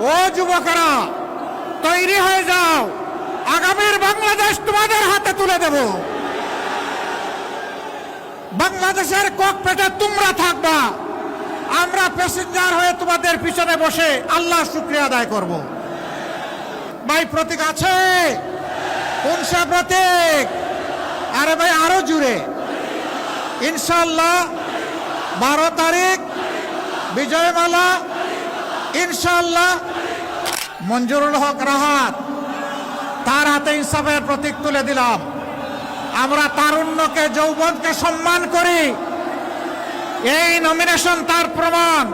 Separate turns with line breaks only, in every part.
ও যুবকেরা, তৈরি হয়ে যাও, আগামীর বাংলাদেশ তোমাদের হাতে তুলে দেব। বাংলাদেশের ককপিটে তোমরা থাকবা, আমরা প্যাসেঞ্জার হয়ে তোমাদের পিছনে বসে আল্লাহর শুকরিয়া আদায় করব। ভাই প্রতীক আছে? কোন সে প্রতীক? আরে ভাই আরো জুড়ে। ইনশাআল্লাহ 12 তারিখ বিজয়মালা, ইনশাআল্লাহ মঞ্জুরুল হক রাহাত, তার হাতে ইনসাফের প্রতীক তুলে দিলাম। আমরা তারুণ্যকে, যৌবনকে সম্মান করি, এই নমিনেশন তার প্রমাণ।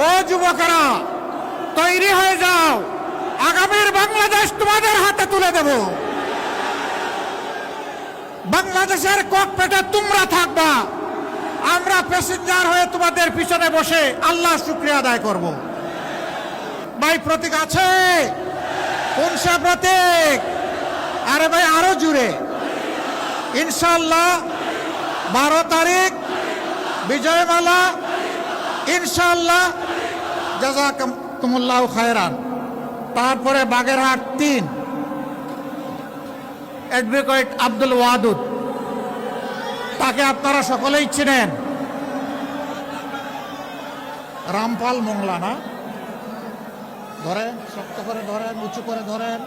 ও যুবকেরা, তৈরি হয়ে যাও, আগামীর বাংলাদেশ তোমাদের হাতে তুলে দেব। বাংলাদেশের ককপিটে তোমরা থাকবা, আমরা প্যাসেঞ্জার হয়ে তোমাদের পিছনে বসে আল্লাহর শুকরিয়া আদায় করব। ভাই প্রতীক আছে? কোন সে প্রতীক? আরে ভাই আরো জুড়ে। ইনশাআল্লাহ 12 তারিখ বিজয়মালা, ইনশাআল্লাহ জাযাকুমুল্লাহু খায়রান। তারপরে বাগেরহাট 3 অ্যাডভোকেট আব্দুল ওয়াদুদ, তাকে আপনারা সকলেই চিনেন। রামপাল মোংলা না? ধরেন, শক্ত করে ধরেন, উঁচু করে ধরেন।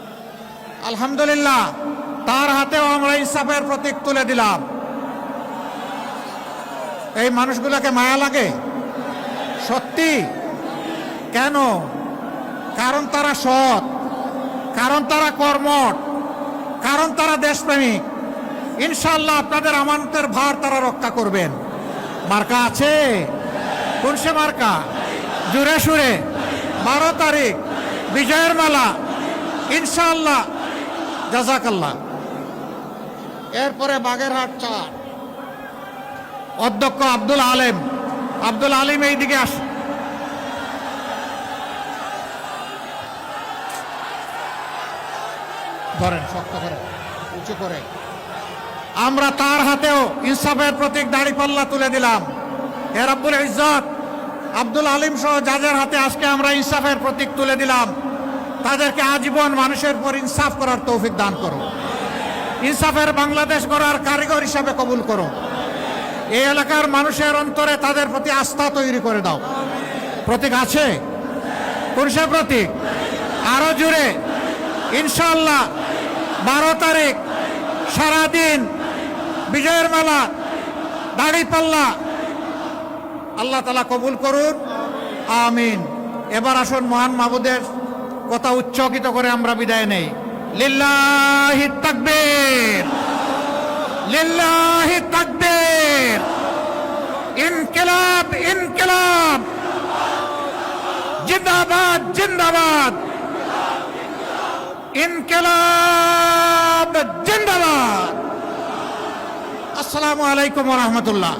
আলহামদুলিল্লাহ, তার হাতেও আমরা ইনসাফের প্রতীক তুলে দিলাম। এই মানুষগুলোকে মায়া লাগে সত্যি। কেন? কারণ তারা সৎ, কারণ তারা কর্মঠ, কারণ তারা দেশপ্রেমিক। ইনশাআল্লাহ আপনাদের আমানতের ভার তারা রক্ষা করবেন। মার্কা আছে? কোন সে মার্কা? জুড়ে সুরে 12 তারিখ বিজয়ের মালা, ইনশাআল্লাহ জাযাকাল্লাহ। এরপরে বাগেরহাট 4 অধ্যক্ষ আব্দুল আলিম। আব্দুল আলিম এইদিকে আস। ধরেন, শক্ত করে, উঁচু করে। আমরা তার হাতেও ইনসাফের প্রতীক দাঁড়িপাল্লা তুলে দিলাম। হে রব্বুল ইজ্জত, আব্দুল আলিম সহ যাদের হাতে আজকে আমরা ইনসাফের প্রতীক তুলে দিলাম, তাদেরকে আজীবন মানুষের পর ইনসাফ করার তৌফিক দান করো। ইনসাফের বাংলাদেশ গড়ার কারিগর হিসাবে কবুল করো। এই এলাকার মানুষের অন্তরে তাদের প্রতি আস্থা তৈরি করে দাও। প্রতীক আছে? কোন সে প্রতীক? আরো জুড়ে। ইনশাআল্লাহ 12 তারিখ সারাদিন বিজয়ের মেলা, দাঁড়িপাল্লা। আল্লাহ তাআলা কবুল করুন, আমিন। এবার আসুন মহান মাবুদের কথা উচ্চকিত করে আমরা বিদায় নেই। লিল্লাহি তাকবীর, লিল্লাহি তাকবীর। ইনকিলাব, ইনকিলাব, জিন্দাবাদ, জিন্দাবাদ। ইনকিলাব জিন্দাবাদ। আসসালামু আলাইকুম ওয়া রাহমাতুল্লাহ।